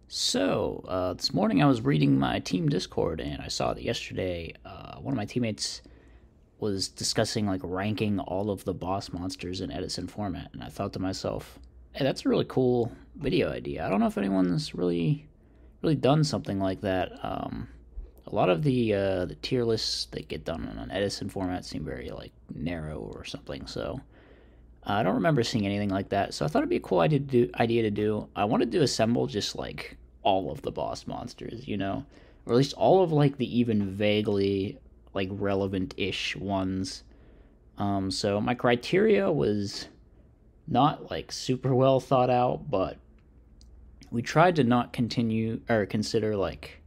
This morning I was reading my team Discord and I saw that yesterday one of my teammates was discussing like ranking all of the boss monsters in Edison format, and I thought to myself, "Hey, that's a really cool video idea. I don't know if anyone's really done something like that. A lot of the tier lists that get done in an Edison format seem very like narrow or something. So I don't remember seeing anything like that, so I thought it'd be a cool idea to do. I wanted to assemble just like all of the boss monsters, or at least all of like the even vaguely like relevant-ish ones. So my criteria was not like super well thought out, but we tried to not continue or consider like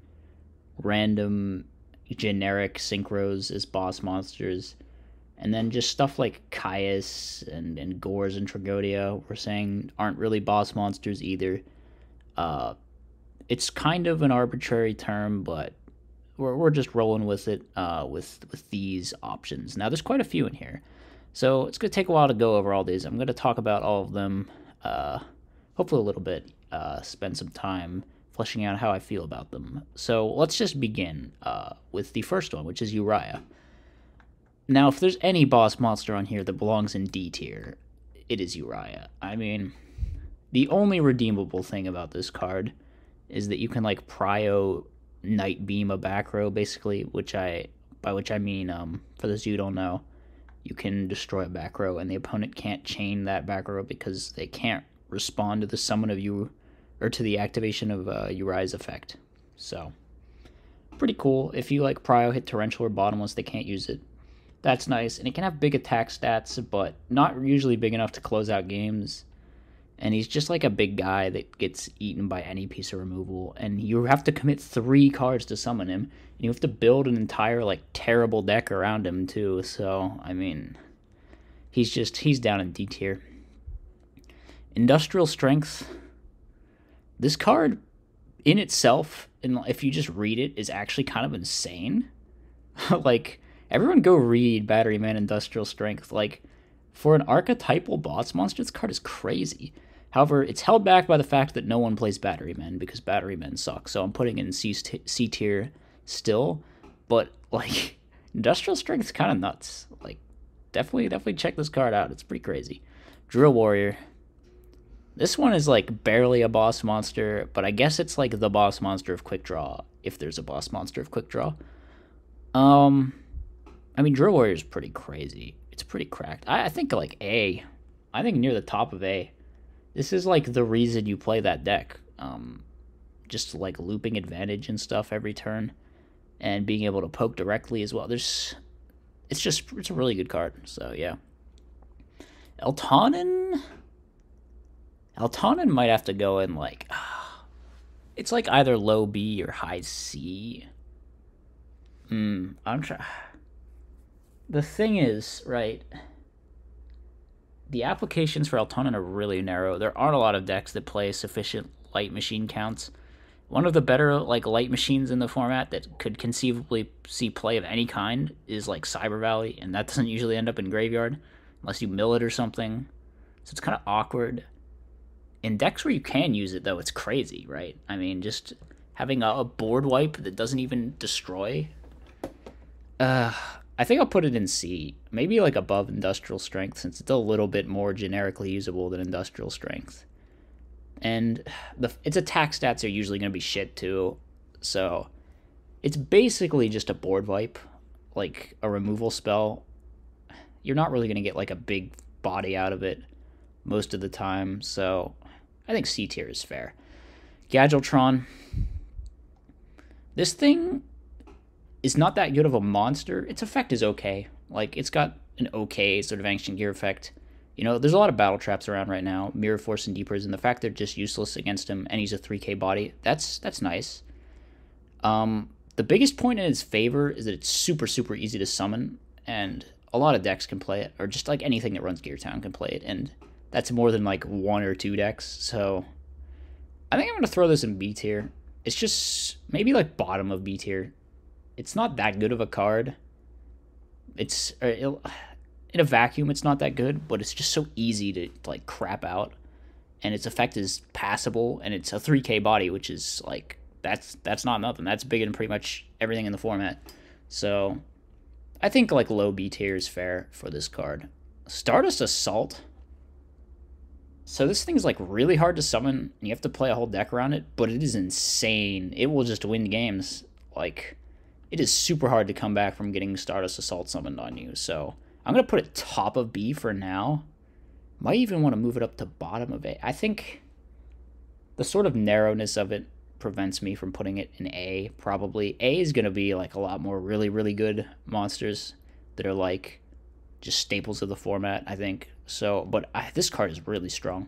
random generic synchros as boss monsters, and then just stuff like Caius and Gores and Tragodia we're saying aren't really boss monsters either. Uh, it's kind of an arbitrary term, but we're just rolling with it with these options. Now, there's quite a few in here, so it's going to take a while to go over all these. I'm going to talk about all of them, hopefully a little bit, spend some time fleshing out how I feel about them. So let's just begin with the first one, which is Uriah. Now, if there's any boss monster on here that belongs in D tier, it is Uriah. I mean, the only redeemable thing about this card is that you can like prio Night Beam a back row, basically, by which I mean, for those of you who don't know, you can destroy a back row and the opponent can't chain that back row because they can't respond to the summon of you or to the activation of Uriah's effect. So pretty cool. If you like prio hit torrential or bottomless, they can't use it. That's nice, and it can have big attack stats, but not usually big enough to close out games. And he's just like a big guy that gets eaten by any piece of removal, and you have to commit 3 cards to summon him, and you have to build an entire like terrible deck around him too. So I mean, he's down in D tier. Industrial Strength. This card in itself, and if you just read it, is actually kind of insane. Like, everyone go read Battery Man Industrial Strength. Like, for an archetypal boss monster, this card is crazy. However, it's held back by the fact that no one plays Battery Men because Battery Men suck. So I'm putting it in C tier still. But, like, Industrial Strength is kind of nuts. Like, definitely check this card out. It's pretty crazy. Drill Warrior. This one is, like, barely a boss monster, but I guess it's, like, the boss monster of Quick Draw, if there's a boss monster of Quick Draw. I mean, Drill Warrior is pretty crazy. It's pretty cracked. I think like A. I think near the top of A. This is like the reason you play that deck. Just like looping advantage and stuff every turn, and being able to poke directly as well. It's a really good card. So yeah. Eltanen might have to go in like, it's like either low B or high C. I'm trying. The thing is, right, the applications for Eltanen are really narrow. There aren't a lot of decks that play sufficient light machine counts. One of the better like light machines in the format that could conceivably see play of any kind is like Cyber Valley, and that doesn't usually end up in graveyard unless you mill it or something. So it's kind of awkward. In decks where you can use it, though, it's crazy, right? I mean, just having a board wipe that doesn't even destroy. I think I'll put it in C, maybe like above Industrial Strength, since it's a little bit more generically usable than Industrial Strength. And its attack stats are usually going to be shit too, so it's basically just a board wipe, like a removal spell. You're not really going to get like a big body out of it most of the time, so I think C tier is fair. Gadgetron. This thing is not that good of a monster. Its effect is okay. Like, it's got an okay sort of Ancient Gear effect. There's a lot of battle traps around right now, Mirror Force and Deepers, and the fact they're just useless against him, and he's a 3k body, that's nice. The biggest point in its favor is that it's super easy to summon, and a lot of decks can play it, or just like anything that runs Gear Town can play it, and that's more than like 1 or 2 decks, so I think I'm going to throw this in B tier. It's just maybe like bottom of B tier. It's not that good of a card. In a vacuum, it's not that good, but it's just so easy to like crap out. and its effect is passable, and it's a 3K body, which is like that's not nothing. That's bigger than pretty much everything in the format. So I think like low B tier is fair for this card. Stardust Assault. So this thing's like really hard to summon, and you have to play a whole deck around it, but it is insane. It will just win games. Like, it is super hard to come back from getting Stardust Assault summoned on you. So I'm going to put it top of B for now. Might even want to move it up to bottom of A. I think the sort of narrowness of it prevents me from putting it in A, probably. A is going to be like a lot more really, really good monsters that are like just staples of the format, I think. So, but this card is really strong.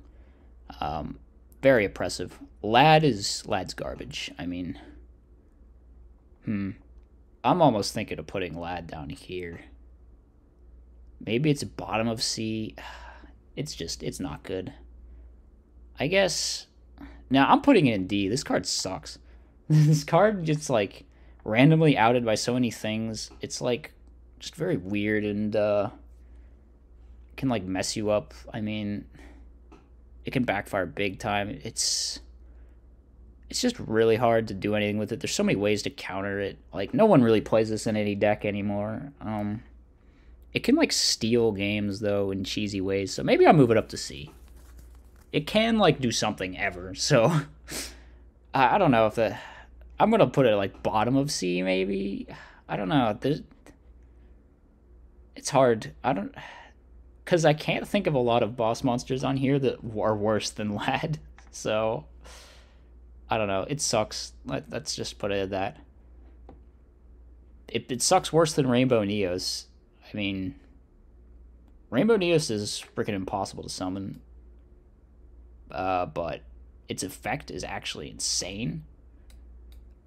Very oppressive. Lad's garbage. I mean, I'm almost thinking of putting Lad down here. Maybe it's bottom of C. It's not good. I guess. Now, I'm putting it in D. This card sucks. This card gets, like, randomly outed by so many things. It's, like, just very weird and, can, like, mess you up. I mean, it can backfire big time. It's just really hard to do anything with it. There's so many ways to counter it. Like, no one really plays this in any deck anymore. It can, like, steal games, though, in cheesy ways. So maybe I'll move it up to C. It can, like, do something ever. So, I don't know if I'm going to put it, like, bottom of C, maybe. I don't know. It's hard. Because I can't think of a lot of boss monsters on here that are worse than Lad. So, I don't know. It sucks. Let's just put it at that. It sucks worse than Rainbow Neos. I mean, Rainbow Neos is freaking impossible to summon. But its effect is actually insane.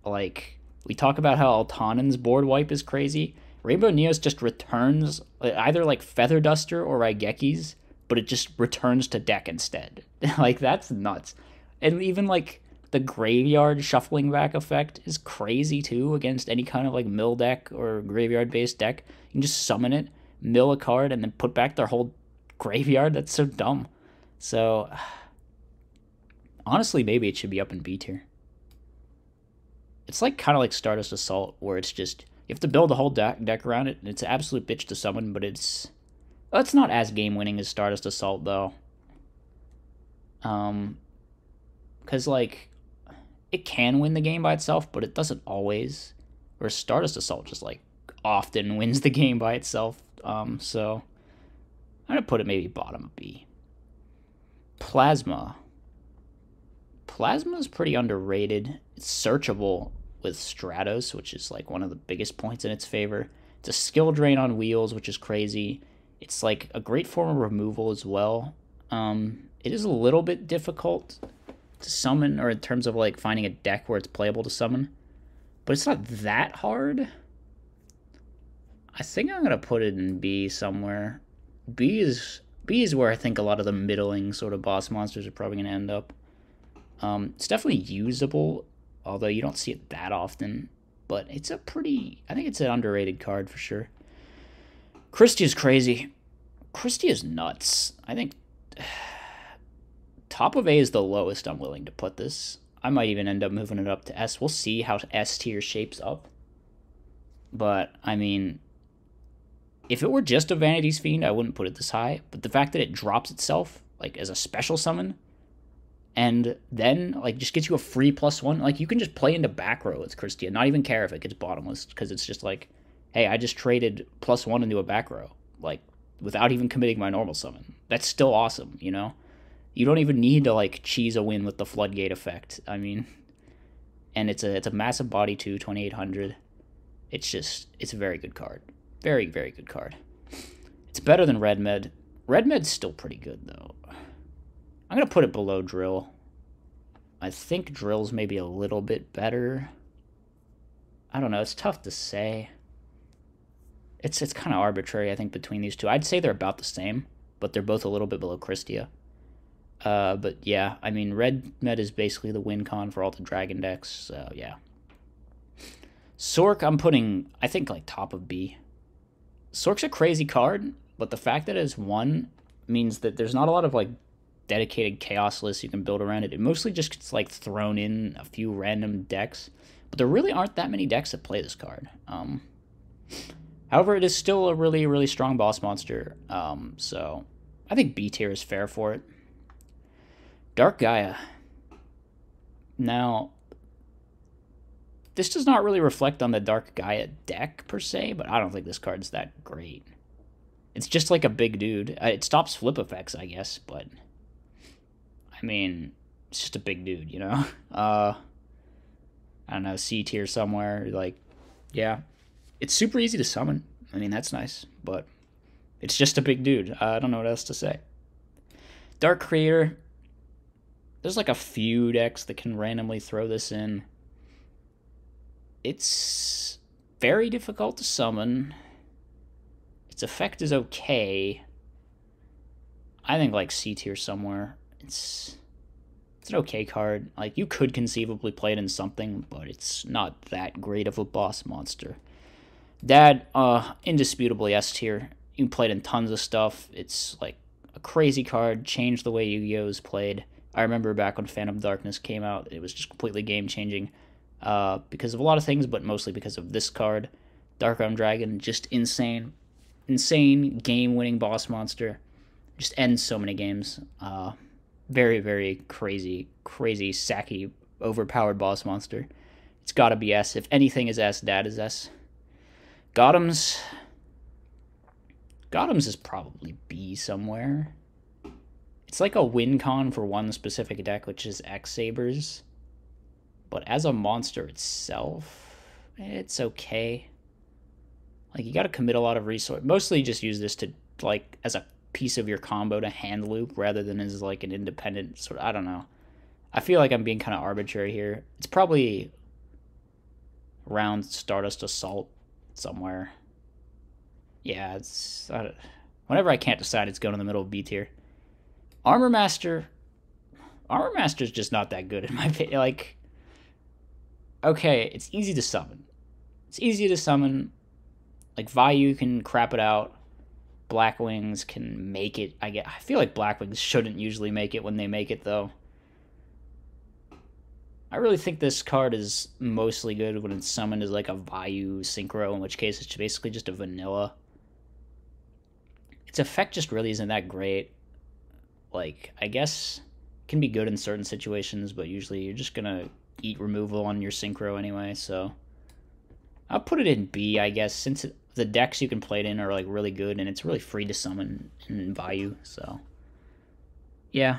Like, we talk about how Altanen's board wipe is crazy. Rainbow Neos just returns either like Feather Duster or Raigeki's, but it just returns to deck instead. Like, that's nuts. And even like the graveyard shuffling back effect is crazy too against any kind of like mill deck or graveyard based deck. You can just summon it, mill a card, and then put back their whole graveyard. That's so dumb. So honestly, maybe it should be up in B tier. It's like kind of like Stardust Assault, where it's just you have to build a whole deck around it, and it's an absolute bitch to summon, but it's not as game-winning as Stardust Assault, though. Because, like, it can win the game by itself, but it doesn't always. Whereas Stardust Assault just, like, often wins the game by itself. So I'm going to put it maybe bottom of B. Plasma. Plasma is pretty underrated. It's searchable with Stratos, which is like one of the biggest points in its favor. It's a skill drain on wheels, which is crazy. It's like a great form of removal as well. It is a little bit difficult to summon, or in terms of like finding a deck where it's playable to summon, but it's not that hard. I think I'm gonna put it in B somewhere. B is where I think a lot of the middling sort of boss monsters are probably gonna end up. It's definitely usable, although you don't see it that often, but it's I think it's an underrated card for sure. Christia's crazy. Christia's nuts. I think top of A is the lowest I'm willing to put this. I might even end up moving it up to S. We'll see how S tier shapes up. But, I mean, if it were just a Vanity's Fiend, I wouldn't put it this high. But the fact that it drops itself, like, as a special summon, and then, like, just gets you a free +1. Like, you can just play into back row with Christia, not even care if it gets bottomless, because it's just like, hey, I just traded +1 into a back row, like, without even committing my normal summon. That's still awesome, you know? You don't even need to, like, cheese a win with the Floodgate effect. I mean, and it's a massive body, too, 2,800. It's a very good card. Very, very good card. It's better than Red Med. Red Med's still pretty good, though. I'm going to put it below Drill. I think Drill's maybe a little bit better. I don't know. It's tough to say. It's kind of arbitrary, I think, between these two. I'd say they're about the same, but they're both a little bit below Christia. But yeah, I mean, Red Med is basically the win con for all the Dragon decks, so yeah. Sork, I'm putting, I think, like, top of B. Sork's a crazy card, but the fact that it has 1 means that there's not a lot of, like, dedicated chaos list you can build around it. It mostly just gets like thrown in a few random decks, but there really aren't that many decks that play this card. However, it is still a really, really strong boss monster, so I think B tier is fair for it. Dark Gaia. Now, this does not really reflect on the Dark Gaia deck, per se, but I don't think this card's that great. It's just like a big dude. It stops flip effects, I guess, but... I mean, it's just a big dude, you know? I don't know, C tier somewhere, like... Yeah. It's super easy to summon. I mean, that's nice, but... It's just a big dude. I don't know what else to say. Dark Creator. There's like a few decks that can randomly throw this in. It's very difficult to summon. Its effect is okay. I think like C tier somewhere. It's an okay card. Like, you could conceivably play it in something, but it's not that great of a boss monster. Dad, indisputably S tier. You can play it in tons of stuff. It's like a crazy card. Changed the way Yu-Gi-Oh! Is played. I remember back when Phantom Darkness came out, it was just completely game-changing. Because of a lot of things, but mostly because of this card. Dark Realm Dragon, just insane. Insane game-winning boss monster. Just ends so many games. Very, very crazy, sacky, overpowered boss monster. It's gotta be S. If anything is S, Dad is S. Gothams is probably B somewhere. It's like a win con for one specific deck, which is X-Sabers. But as a monster itself, it's okay. Like, you gotta commit a lot of resource. Mostly just use this to, like, as a piece of your combo to hand loop rather than as, like, an independent sort of, I don't know. I feel like I'm being kind of arbitrary here. It's probably around Stardust Assault somewhere. Yeah, it's... whenever I can't decide, it's going in the middle of B tier. Armor Master's just not that good in my opinion. Like... Okay, it's easy to summon. It's easy to summon. Like, Vayu can crap it out. Blackwings can make it. I feel like Blackwings shouldn't usually make it when they make it, though. I really think this card is mostly good when it's summoned as, like, a Vayu Synchro, in which case it's basically just a vanilla. Its effect just really isn't that great. Like, I guess it can be good in certain situations, but usually you're just gonna eat removal on your Synchro anyway, so I'll put it in B, I guess, since the decks you can play it in are like really good and it's really free to summon in Vayu, so yeah.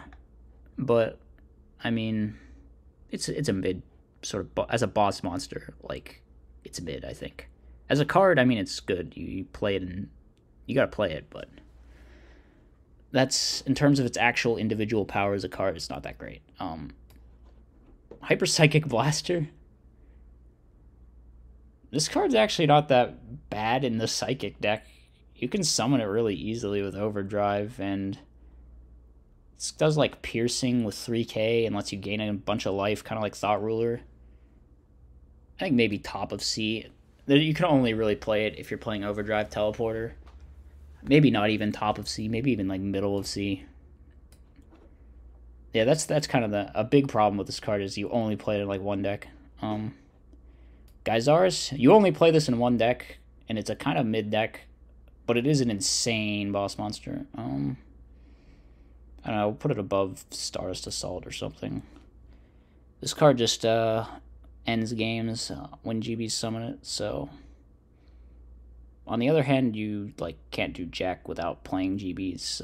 But I mean, it's a mid sort of as a boss monster, like it's a mid, I think. As a card, I mean, it's good. You play it and you gotta play it, but that's in terms of its actual individual power as a card, it's not that great. Hyper Psychic Blaster. This card's actually not that bad in the Psychic deck. You can summon it really easily with Overdrive, and it does like piercing with 3k and lets you gain a bunch of life, kind of like Thought Ruler. I think maybe top of C. You can only really play it if you're playing Overdrive Teleporter. Maybe not even top of C, maybe even like middle of C. Yeah, that's kind of a big problem with this card is you only play it in like one deck. Geysaris, you only play this in one deck, and it's a kind of mid deck, but it is an insane boss monster. I don't know, we'll put it above Stardust Assault or something. This card just ends games when GBs summon it, so... On the other hand, you like can't do jack without playing GBs,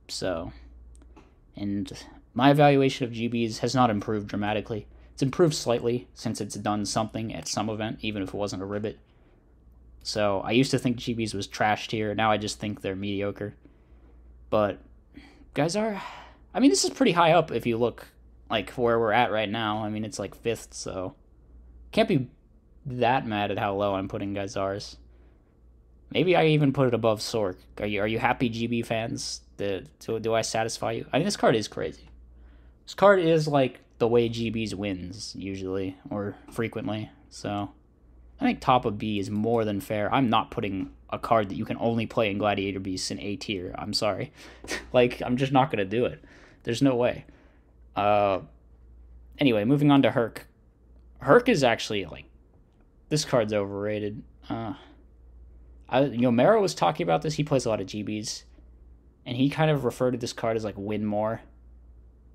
so... And my evaluation of GBs has not improved dramatically. It's improved slightly since it's done something at some event, even if it wasn't a ribbit. So I used to think GBs was trash tier. Now I just think they're mediocre. But I mean, this is pretty high up if you look like where we're at right now. I mean, it's like 5th, so can't be that mad at how low I'm putting Geysaris. Maybe I even put it above Sork. Are you happy, GB fans? Do I satisfy you? I mean, this card is crazy. This card is like the way GBs wins, usually, or frequently. So, I think top of B is more than fair. I'm not putting a card that you can only play in Gladiator Beasts in A tier. I'm sorry. Like, I'm just not going to do it. There's no way. Anyway, moving on to Herc. Herc is actually, like, this card's overrated. Mero was talking about this. He plays a lot of GBs. And he kind of referred to this card as, like, win more.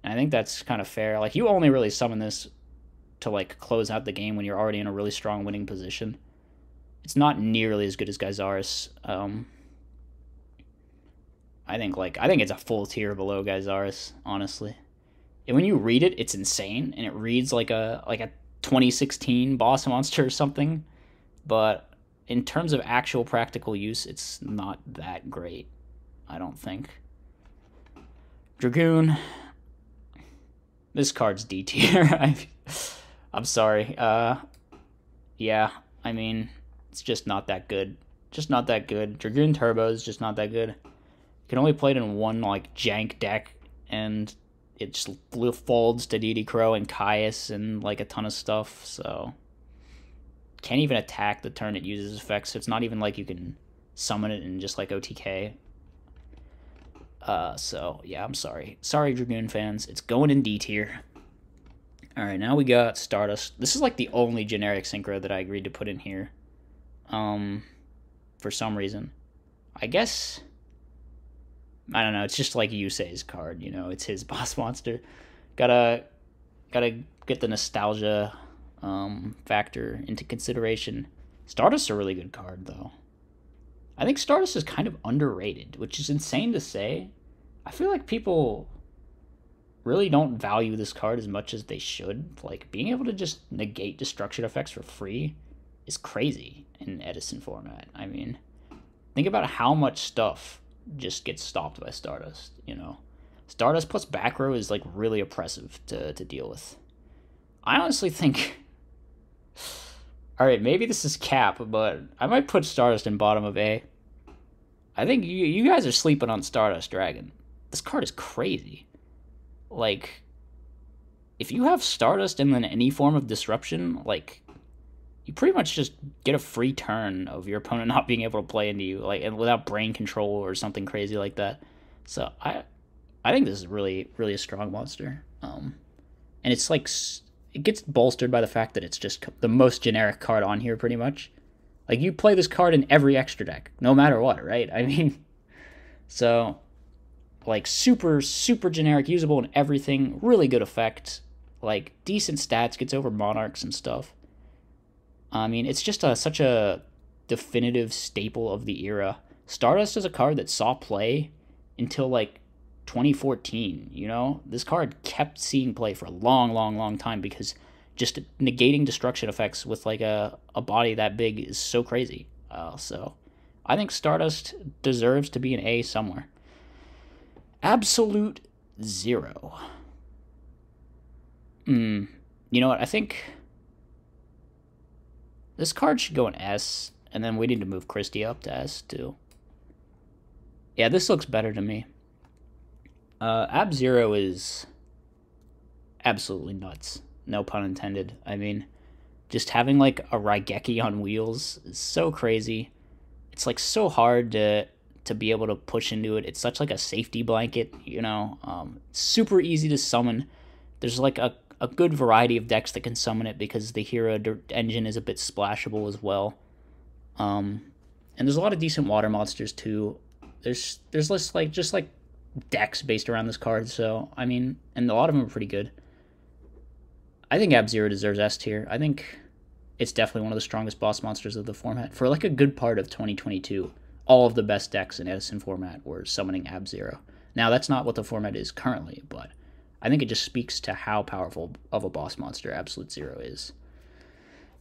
And I think that's kind of fair. Like, you only really summon this to, like, close out the game when you're already in a really strong winning position. It's not nearly as good as Gyzaris. I think it's a full tier below Gyzaris, honestly. And when you read it, it's insane, and it reads like a 2016 boss monster or something. But in terms of actual practical use, it's not that great, I don't think. Dragoon. This card's D tier. I'm sorry. Yeah, I mean, it's just not that good. Just not that good. Dragoon Turbo is just not that good. You can only play it in one, like, jank deck, and it just folds to DD Crow and Caius and, like, a ton of stuff, so... Can't even attack the turn it uses effects, so it's not even like you can summon it and just, like, OTK. So, yeah, I'm sorry. Sorry, Dragoon fans. It's going in D tier. Alright, now we got Stardust. This is, like, the only generic synchro that I agreed to put in here. For some reason. I guess... I don't know, it's just like Yusei's card, you know, it's his boss monster. Gotta get the nostalgia factor into consideration. Stardust's a really good card, though. I think Stardust is kind of underrated, which is insane to say. I feel like people really don't value this card as much as they should. Like, being able to just negate destruction effects for free is crazy in Edison format. I mean, think about how much stuff just gets stopped by Stardust, you know? Stardust plus back row is, like, really oppressive to deal with. I honestly think... Alright, maybe this is cap, but I might put Stardust in bottom of A. I think you guys are sleeping on Stardust Dragon. This card is crazy. Like, if you have Stardust and then any form of disruption, like, you pretty much just get a free turn of your opponent not being able to play into you, like, and without brain control or something crazy like that. So I think this is really, really a strong monster. And it's like, it gets bolstered by the fact that it's just the most generic card on here, pretty much. Like, you play this card in every extra deck, no matter what, right? I mean, so, like, super, super generic, usable in everything, really good effect, like, decent stats, gets over Monarchs and stuff. I mean, it's just such a definitive staple of the era. Stardust is a card that saw play until, like, 2014, you know? This card kept seeing play for a long, long, long time because just negating destruction effects with, like, a body that big is so crazy. So I think Stardust deserves to be an A somewhere. Absolute Zero. You know what? I think this card should go in S, and then we need to move Christie up to S, too. Yeah, this looks better to me. Ab-Zero is absolutely nuts. No pun intended. I mean, just having, like, a Raigeki on wheels is so crazy. It's, like, so hard to be able to push into it. It's such, like, a safety blanket, you know? Super easy to summon. There's, like, a good variety of decks that can summon it because the hero engine is a bit splashable as well. And there's a lot of decent water monsters, too. There's less, like, just, like, decks based around this card, so, I mean, and a lot of them are pretty good. I think Ab-Zero deserves S tier. I think it's definitely one of the strongest boss monsters of the format. For, like, a good part of 2022, all of the best decks in Edison format were summoning Ab-Zero. Now, that's not what the format is currently, but I think it just speaks to how powerful of a boss monster Absolute Zero is.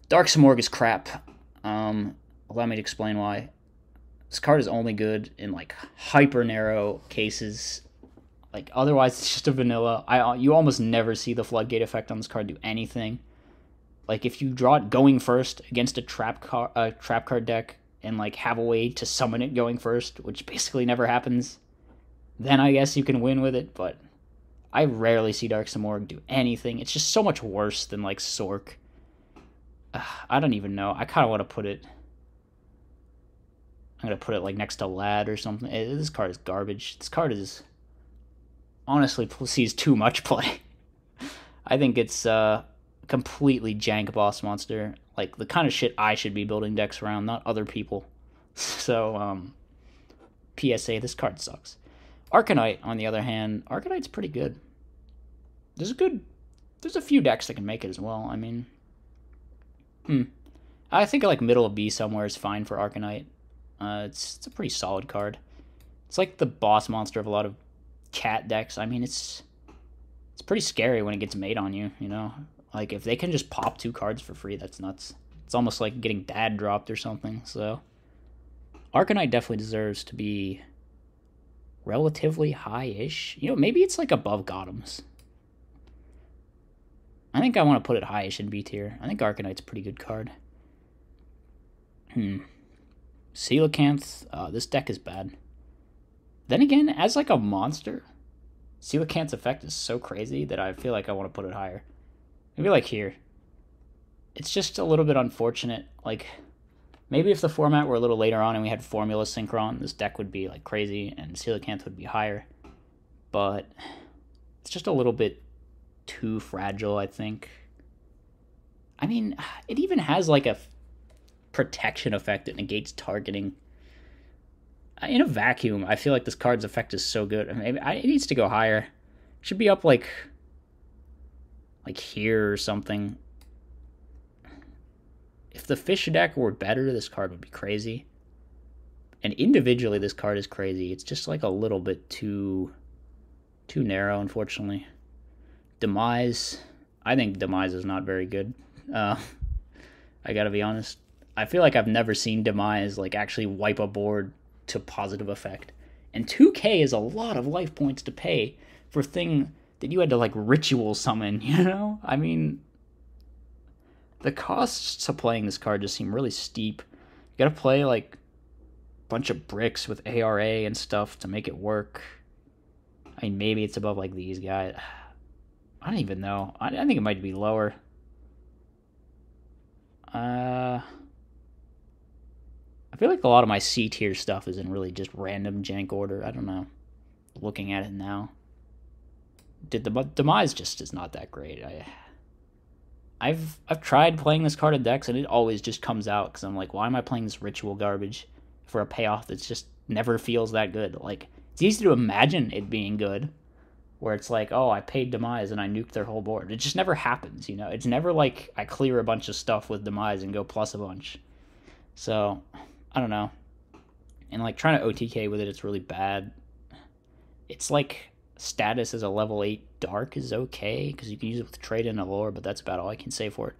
Dark Samorg is crap. Allow me to explain why. This card is only good in, like, hyper narrow cases. Like, otherwise it's just a vanilla. You almost never see the Floodgate effect on this card do anything. Like, if you draw it going first against a trap card deck and, like, have a way to summon it going first, which basically never happens, then I guess you can win with it, but I rarely see Dark Samorg do anything. It's just so much worse than, like, Sork. I don't even know. I kind of want to put it. I'm gonna put it like next to Lad or something. This card is garbage. This card is honestly sees too much play. I think it's completely jank boss monster. Like the kind of shit I should be building decks around, not other people. So PSA, this card sucks. Arcanite, on the other hand, Arcanite's pretty good. There's a few decks that can make it as well. I mean, I think like middle of B somewhere is fine for Arcanite. It's a pretty solid card. It's like the boss monster of a lot of cat decks. I mean, it's pretty scary when it gets made on you, you know? Like, if they can just pop 2 cards for free, that's nuts. It's almost like getting dad dropped or something, so... Arcanite definitely deserves to be relatively high-ish. You know, maybe it's like above Gothams. I think I want to put it high-ish in B tier. I think Arcanite's a pretty good card. Coelacanth, this deck is bad. Then again, as like a monster, Coelacanth's effect is so crazy that I feel like I want to put it higher. Maybe like here. It's just a little bit unfortunate. Like, maybe if the format were a little later on and we had Formula Synchron, this deck would be like crazy and Coelacanth would be higher. But it's just a little bit too fragile, I think. I mean, it even has like a protection effect that negates targeting. In a vacuum, I feel like this card's effect is so good. Maybe it needs to go higher. It should be up like here or something. If the fish deck were better, this card would be crazy. And individually, this card is crazy. It's just like a little bit too narrow, unfortunately. Demise. I think Demise is not very good. I gotta be honest. I feel like I've never seen Demise like actually wipe a board to positive effect. And 2K is a lot of life points to pay for a thing that you had to like ritual summon, you know? I mean, the costs to playing this card just seem really steep. You gotta play like a bunch of bricks with ARA and stuff to make it work. I mean, maybe it's above like these guys. I don't even know. I think it might be lower. I feel like a lot of my C tier stuff is in really just random jank order. I don't know. Looking at it now, the Demise just is not that great. I've tried playing this card in decks and it always just comes out because I'm like, why am I playing this ritual garbage for a payoff that's just never feels that good? Like, it's easy to imagine it being good, where it's like, oh, I paid Demise and I nuked their whole board. It just never happens, you know? It's never like I clear a bunch of stuff with Demise and go plus a bunch. So, I don't know. And like trying to OTK with it, it's really bad. It's like status as a level 8 dark is okay, because you can use it with trade and allure, but that's about all I can say for it.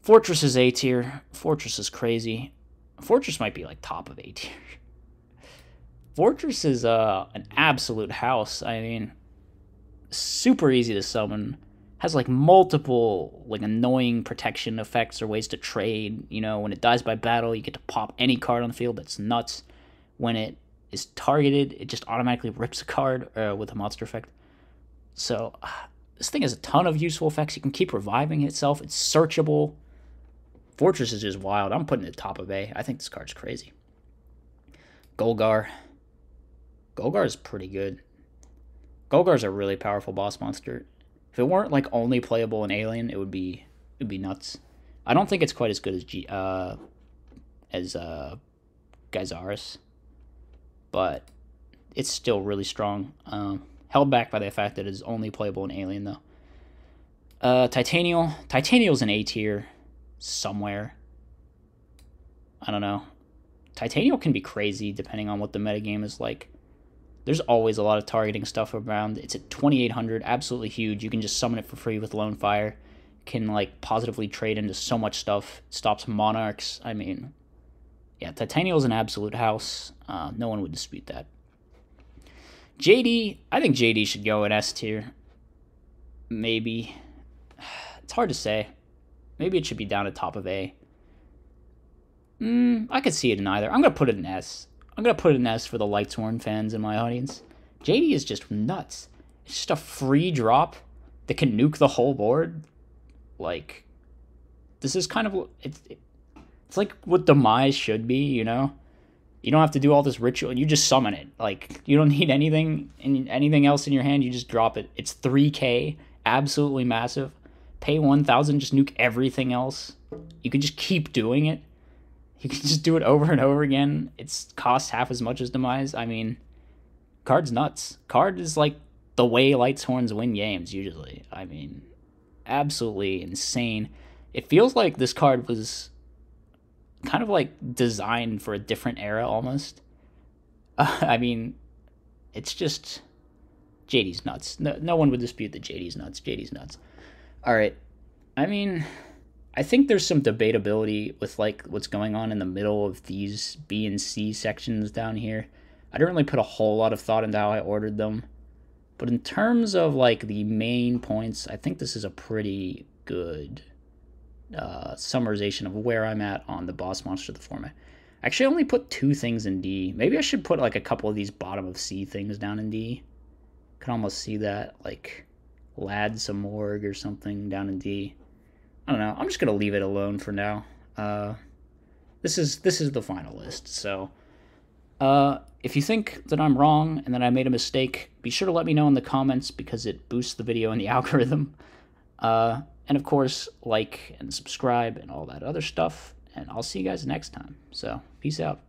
Fortress is A tier. Fortress is crazy. Fortress might be like top of A tier. Fortress is an absolute house. I mean, super easy to summon. Has like multiple like annoying protection effects or ways to trade. You know, when it dies by battle, you get to pop any card on the field. That's nuts. When it is targeted, it just automatically rips a card with a monster effect. So this thing has a ton of useful effects. You can keep reviving itself. It's searchable. Fortress is just wild. I'm putting it top of A. I think this card's crazy. Golgar. Golgar is pretty good. Golgar's a really powerful boss monster. If it weren't like only playable in Alien, it'd be nuts. I don't think it's quite as good as Gyzaris, but it's still really strong. Held back by the fact that it is only playable in Alien, though. Titanial. Titanial's an A tier somewhere. I don't know. Titanial can be crazy depending on what the metagame is like. There's always a lot of targeting stuff around. It's at 2,800, absolutely huge. You can just summon it for free with Lone Fire. Can like positively trade into so much stuff. Stops Monarchs. I mean, yeah, Titanial's an absolute house. No one would dispute that. JD, I think JD should go in S tier. Maybe. It's hard to say. Maybe it should be down at top of A. I could see it in either. I'm going to put it in S. I'm going to put it in S for the Lightsworn fans in my audience. JD is just nuts. It's just a free drop that can nuke the whole board. Like, this is kind of it's like what Demise should be, you know. You don't have to do all this ritual. You just summon it. Like, you don't need anything else in your hand. You just drop it. It's 3K, absolutely massive. Pay 1,000, just nuke everything else. You can just keep doing it. You can just do it over and over again. It's costs half as much as Demise. I mean, card's nuts. Card is like the way Lights Horns win games usually. I mean, absolutely insane. It feels like this card was kind of like designed for a different era almost. I mean, it's just JD's nuts. No one would dispute that JD's nuts. JD's nuts. All right. I mean, I think there's some debatability with like what's going on in the middle of these B and C sections down here. I didn't really put a whole lot of thought into how I ordered them, but in terms of like the main points, I think this is a pretty good summarization of where I'm at on the boss monster of the format. Actually, I only put 2 things in D. Maybe I should put like a couple of these bottom of C things down in D. Can almost see that, like Lad some Morg or something down in D. I don't know. I'm just gonna leave it alone for now. This is the final list. So, if you think that I'm wrong and that I made a mistake, be sure to let me know in the comments because it boosts the video in the algorithm. And of course, like and subscribe and all that other stuff. And I'll see you guys next time. So, peace out.